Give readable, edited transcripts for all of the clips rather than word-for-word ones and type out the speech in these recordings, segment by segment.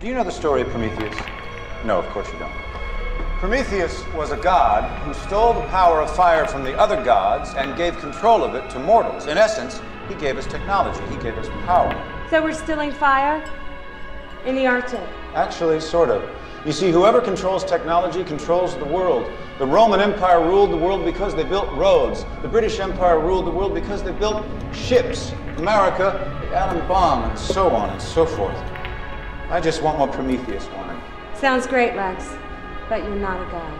Do you know the story of Prometheus? No, of course you don't. Prometheus was a god who stole the power of fire from the other gods and gave control of it to mortals. In essence, he gave us technology. He gave us power. So we're stealing fire in the Arctic? Actually, sort of. You see, whoever controls technology controls the world. The Roman Empire ruled the world because they built roads. The British Empire ruled the world because they built ships. America, the atom bomb, and so on and so forth. I just want what Prometheus wanted. Sounds great, Lex, but you're not a god.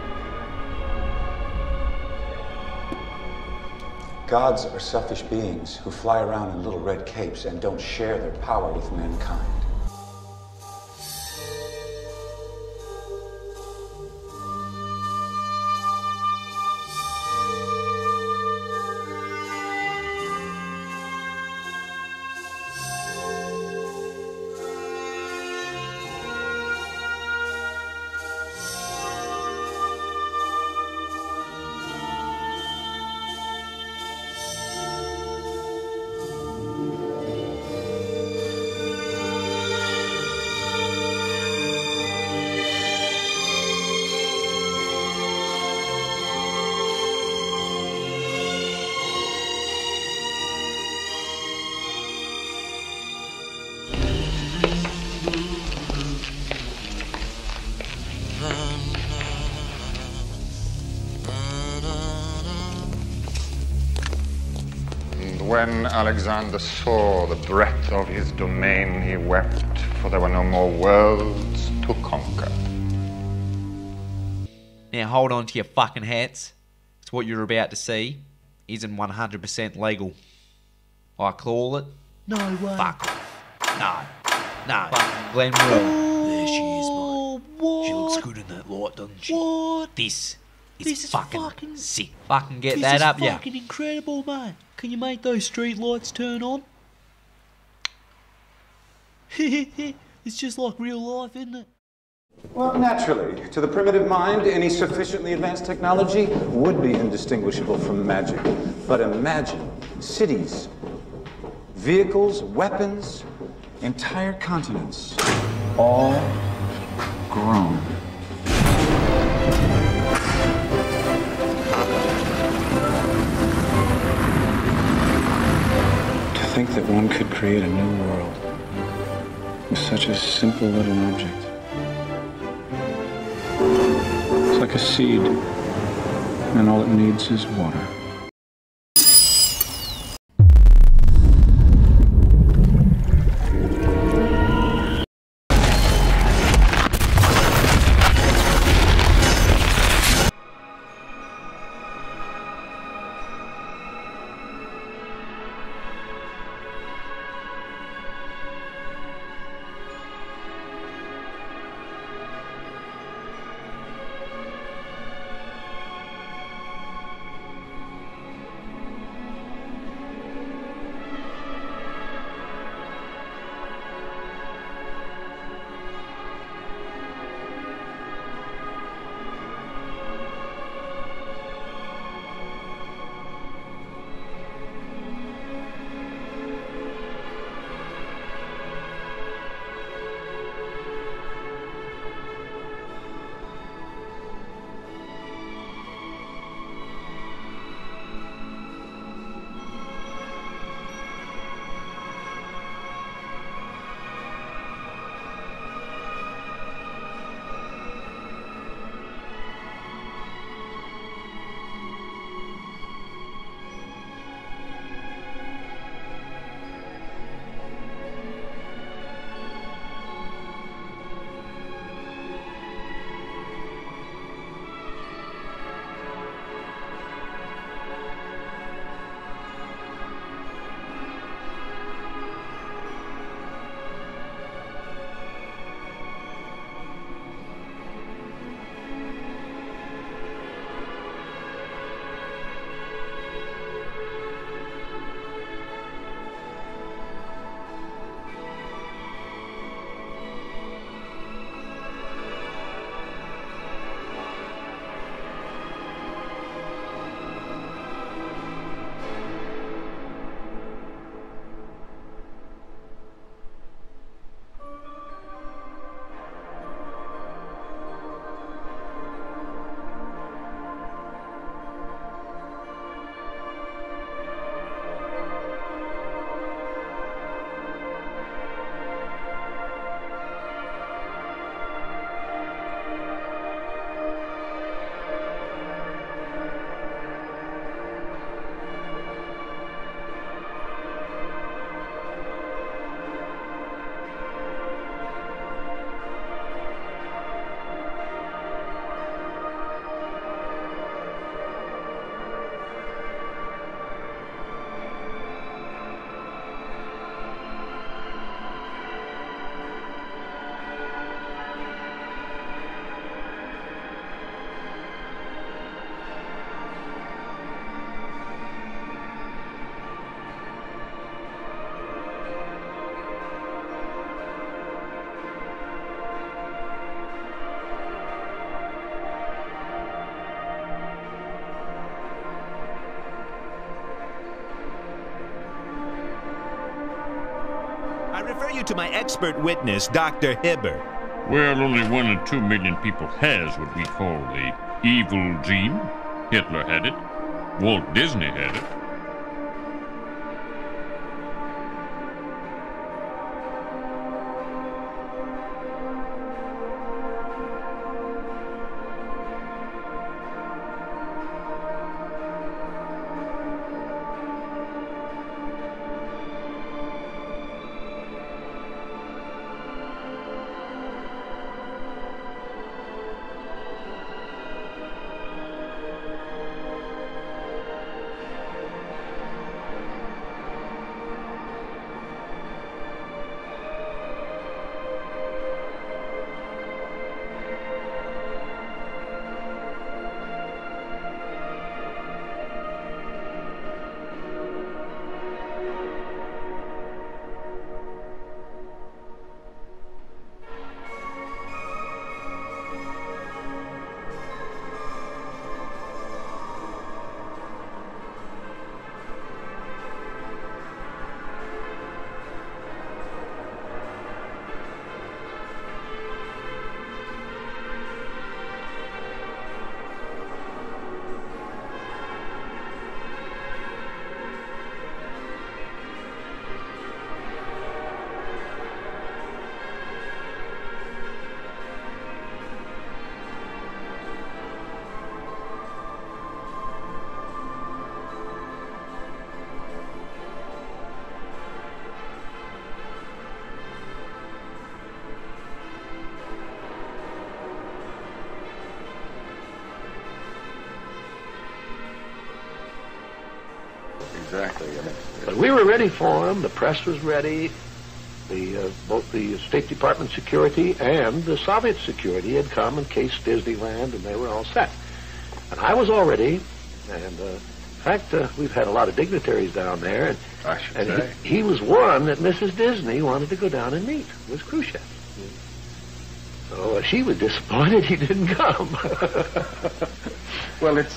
Gods are selfish beings who fly around in little red capes and don't share their power with mankind. When Alexander saw the breadth of his domain, he wept, for there were no more worlds to conquer. Now hold on to your fucking hats. It's what you're about to see isn't 100% legal. I call it... No way. Fuck off. No. Fucking Glenn Will. There she is, mate. What? She looks good in that light, doesn't she? What? This This is is fucking fucking sick. Fucking get that up, This is yeah. fucking incredible, mate. Can you make those street lights turn on? It's just like real life, isn't it? Well, naturally, to the primitive mind, any sufficiently advanced technology would be indistinguishable from magic. But imagine cities, vehicles, weapons, entire continents, all grown. To think that one could create a new world with such a simple little object. It's like a seed, and all it needs is water. refer you to my expert witness, Dr. Hibbert. Well, only 1 in 2 million people has what we call the evil gene. Hitler had it. Walt Disney had it. Exactly. But we were ready for them. The press was ready. Both the State Department security and the Soviet security had come and cased Disneyland, and they were all set. And I was all ready. And in fact, we've had a lot of dignitaries down there. And, I should say. He was one that Mrs. Disney wanted to go down and meet, was Khrushchev. So she was disappointed he didn't come. Well, it's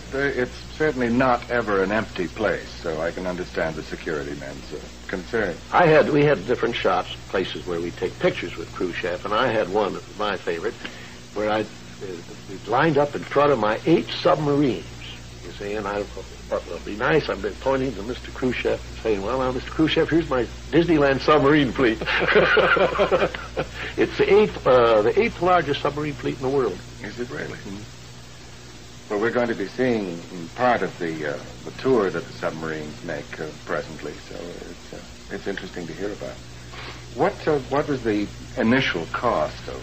certainly not ever an empty place, so I can understand the security men's concern. We had different shots, places where we take pictures with Khrushchev, and I had one, my favorite, where we lined up in front of my 8 submarines, you see, and I thought, well, it'd be nice. I've been pointing to Mr. Khrushchev and saying, well, now, Mr. Khrushchev, here's my Disneyland submarine fleet. It's the eighth largest submarine fleet in the world. Is it really? Well, we're going to be seeing part of the tour that the submarines make presently, so it's interesting to hear about. What was the initial cost of?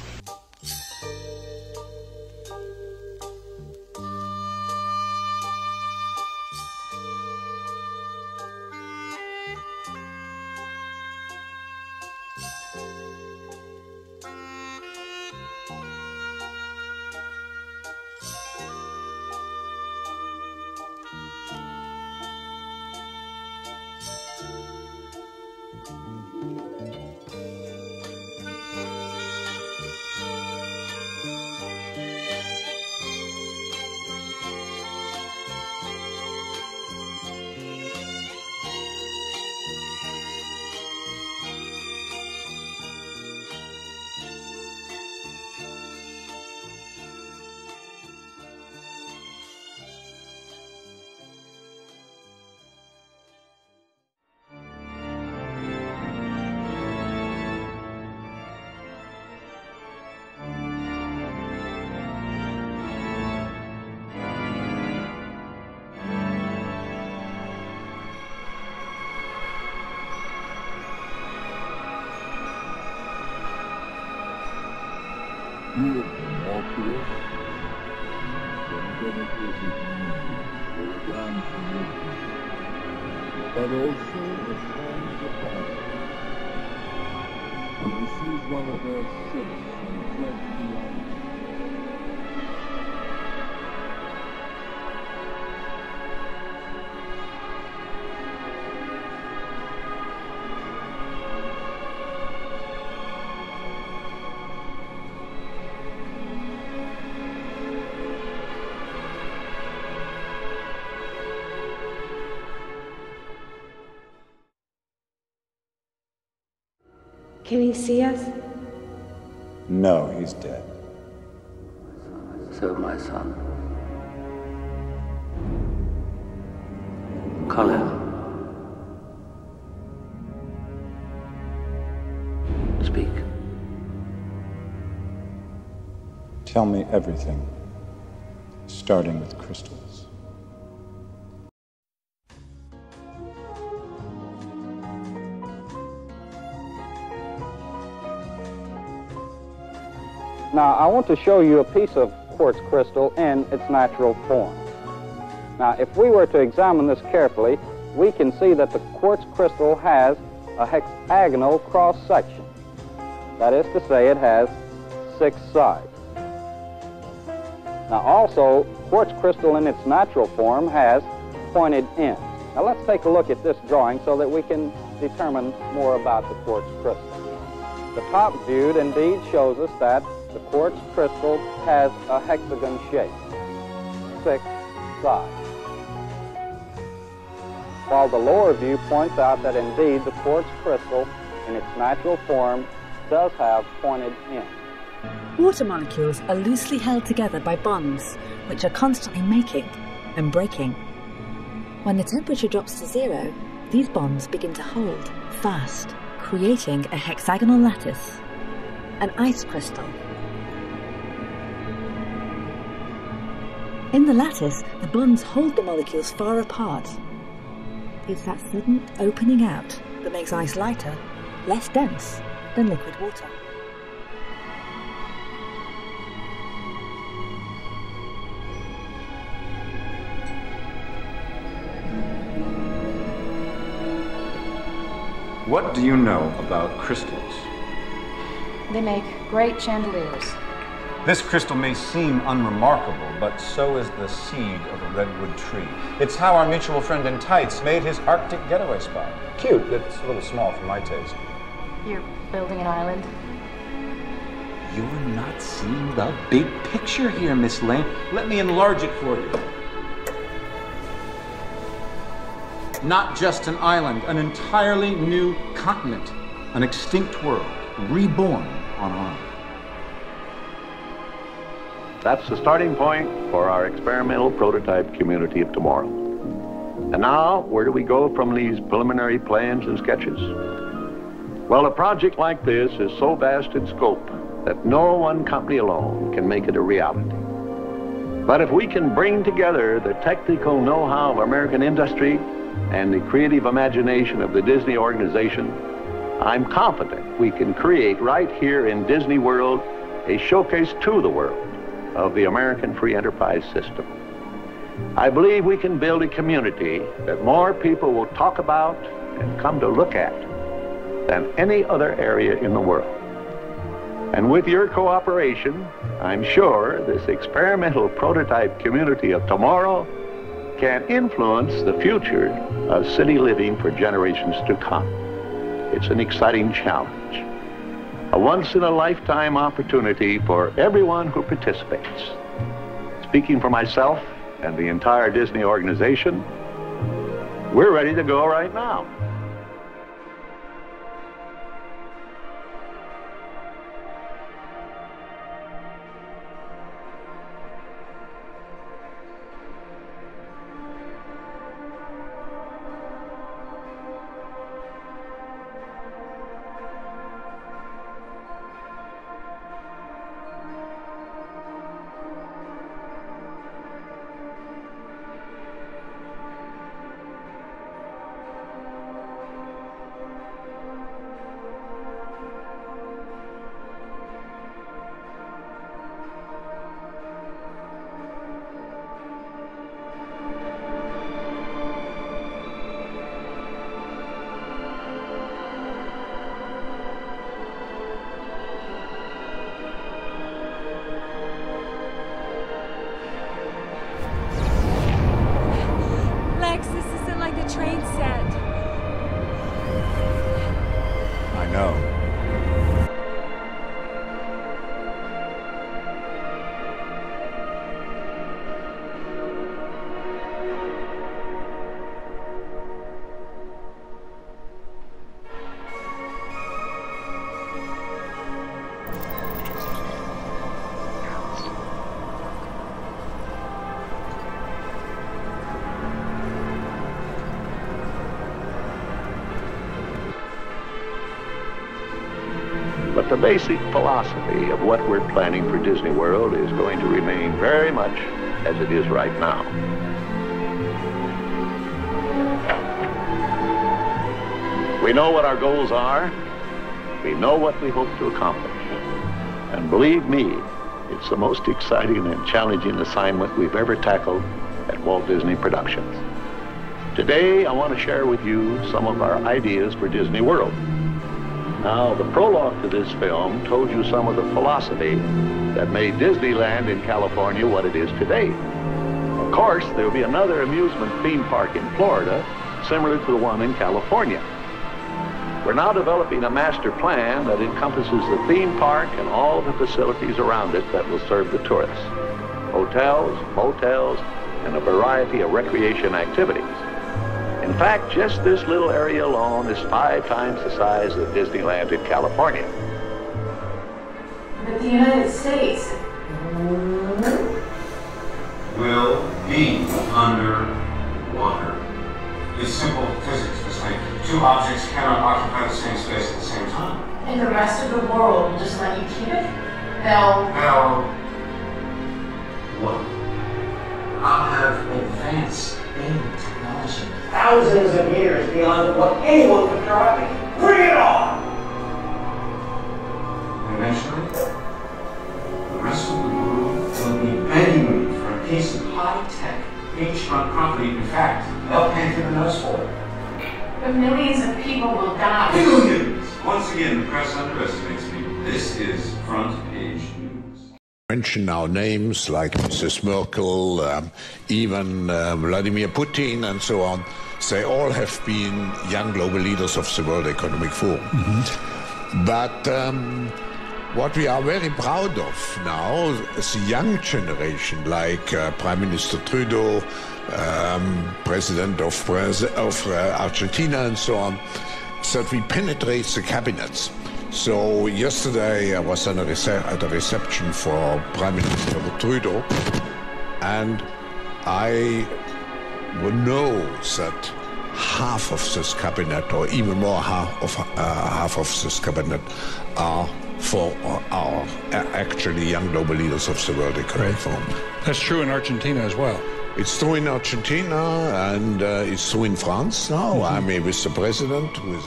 But also the forms of fire. And we seized one of their ships and fled to the island. Can he see us? No, he's dead. So, my son, Khalil, speak. Tell me everything, starting with crystals. Now, I want to show you a piece of quartz crystal in its natural form. Now, if we were to examine this carefully, we can see that the quartz crystal has a hexagonal cross-section. That is to say, it has 6 sides. Now, also, quartz crystal in its natural form has pointed ends. Now, let's take a look at this drawing so that we can determine more about the quartz crystal. The top viewed indeed shows us that the quartz crystal has a hexagon shape, 6 sides. While the lower view points out that indeed the quartz crystal in its natural form does have pointed ends. Water molecules are loosely held together by bonds, which are constantly making and breaking. When the temperature drops to 0, these bonds begin to hold fast, creating a hexagonal lattice, an ice crystal. In the lattice, the bonds hold the molecules far apart. It's that sudden opening out that makes ice lighter, less dense than liquid water. What do you know about crystals? They make great chandeliers. This crystal may seem unremarkable, but so is the seed of a redwood tree. It's how our mutual friend in tights made his Arctic getaway spot. Cute, it's a little small for my taste. You're building an island? You're not seeing the big picture here, Miss Lane. Let me enlarge it for you. Not just an island, an entirely new continent, an extinct world, reborn on Earth. That's the starting point for our experimental prototype community of tomorrow. And now, where do we go from these preliminary plans and sketches? Well, a project like this is so vast in scope that no one company alone can make it a reality. But if we can bring together the technical know-how of American industry and the creative imagination of the Disney organization, I'm confident we can create right here in Disney World a showcase to the world of the American free enterprise system. I believe we can build a community that more people will talk about and come to look at than any other area in the world. And with your cooperation, I'm sure this experimental prototype community of tomorrow can influence the future of city living for generations to come. It's an exciting challenge, a once-in-a-lifetime opportunity for everyone who participates. Speaking for myself and the entire Disney organization, we're ready to go right now. But the basic philosophy of what we're planning for Disney World is going to remain very much as it is right now. We know what our goals are. We know what we hope to accomplish. And believe me, it's the most exciting and challenging assignment we've ever tackled at Walt Disney Productions. Today, I want to share with you some of our ideas for Disney World. Now, the prologue to this film told you some of the philosophy that made Disneyland in California what it is today. Of course, there will be another amusement theme park in Florida, similar to the one in California. We're now developing a master plan that encompasses the theme park and all the facilities around it that will serve the tourists. Hotels, motels, and a variety of recreation activities. In fact, just this little area alone is 5 times the size of Disneyland in California. But the United States will be underwater. It's simple physics. It's like 2 objects cannot occupy the same space at the same time. and the rest of the world will just let you keep it? They'll what? I'll have advanced alien technology. Thousands of years beyond what anyone could try. Bring it on! Eventually, the rest of the world will be begging me for a piece of high-tech, beachfront property. In fact, they'll pay through the nose for it. But millions of people will die. Millions! Once again, the press underestimates me. This is front page news. Mention now names like Mrs. Merkel, even Vladimir Putin, and so on. They all have been young global leaders of the World Economic Forum. Mm-hmm. But what we are very proud of now is the young generation, like Prime Minister Trudeau, President of Argentina, and so on, that we penetrate the cabinets. So yesterday I was at a reception for Prime Minister Trudeau, and I know that half of this cabinet, or even more half of this cabinet, are for our actually young global leaders of the World Economic Forum. That's true in Argentina as well. It's true in Argentina, and it's true in France now. Mm-hmm. I mean, with the president, with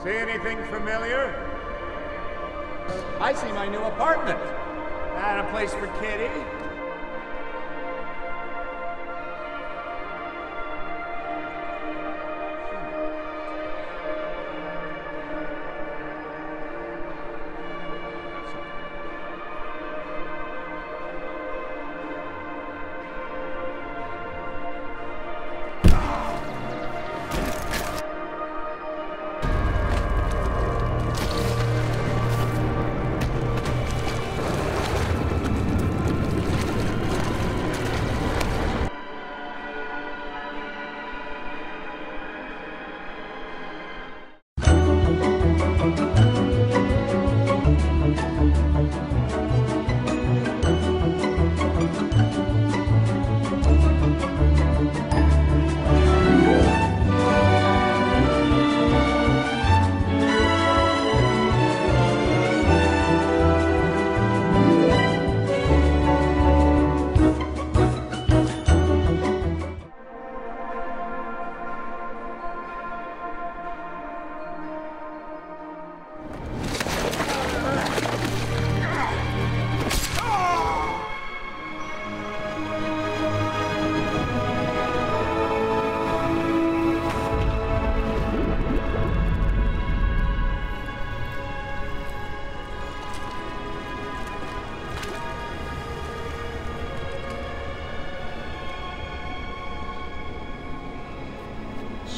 See anything familiar? I see my new apartment. That a place for Kitty?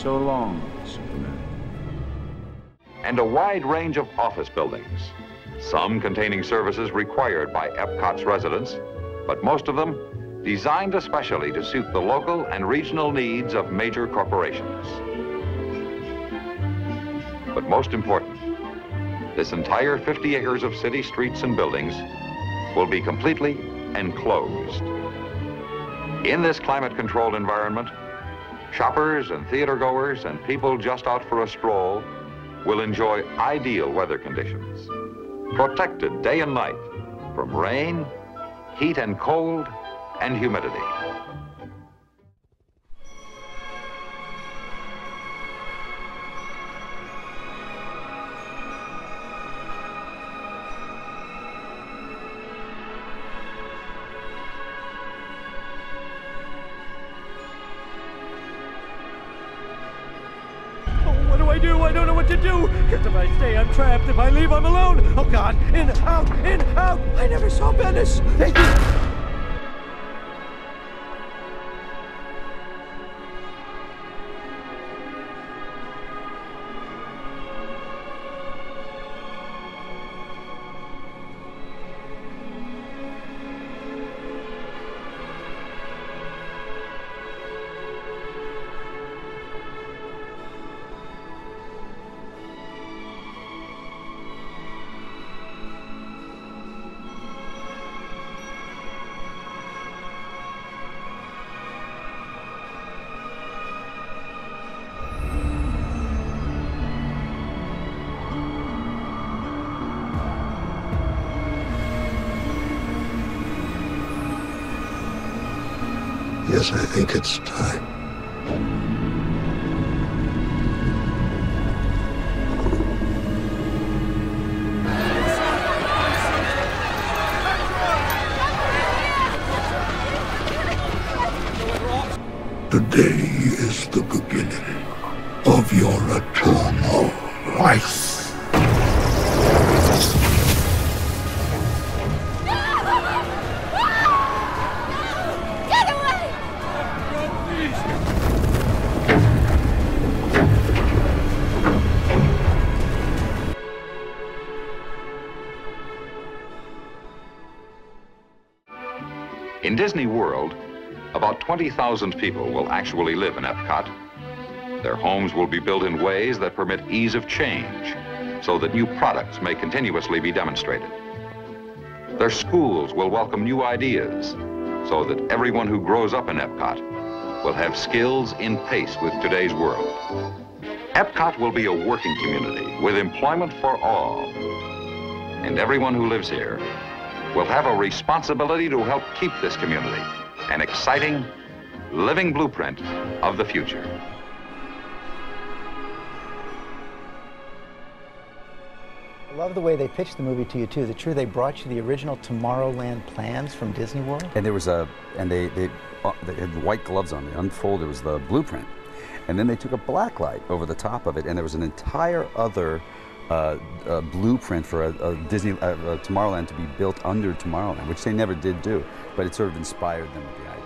So long, Superman. And a wide range of office buildings, some containing services required by Epcot's residents, but most of them designed especially to suit the local and regional needs of major corporations. But most important, this entire 50 acres of city streets and buildings will be completely enclosed. In this climate-controlled environment, shoppers and theater goers and people just out for a stroll will enjoy ideal weather conditions, protected day and night from rain, heat and cold, and humidity. What do I do? I don't know what to do. Because if I stay, I'm trapped. If I leave, I'm alone. Oh, God. In, out, in, out. I never saw Venice. Thank you. Yes, I think it's time. Today is the beginning of your eternal life. In Disney World, about 20,000 people will actually live in Epcot. Their homes will be built in ways that permit ease of change, so that new products may continuously be demonstrated. Their schools will welcome new ideas, so that everyone who grows up in Epcot will have skills in pace with today's world. Epcot will be a working community with employment for all. And everyone who lives here will have a responsibility to help keep this community an exciting, living blueprint of the future. I love the way they pitched the movie to you too. Is it true they brought you the original Tomorrowland plans from Disney World? And there was a, and they had white gloves on. They unfolded, it was the blueprint. And then they took a black light over the top of it, and there was an entire other blueprint for a Disney Tomorrowland to be built under Tomorrowland, which they never did do, but it sort of inspired them with the idea.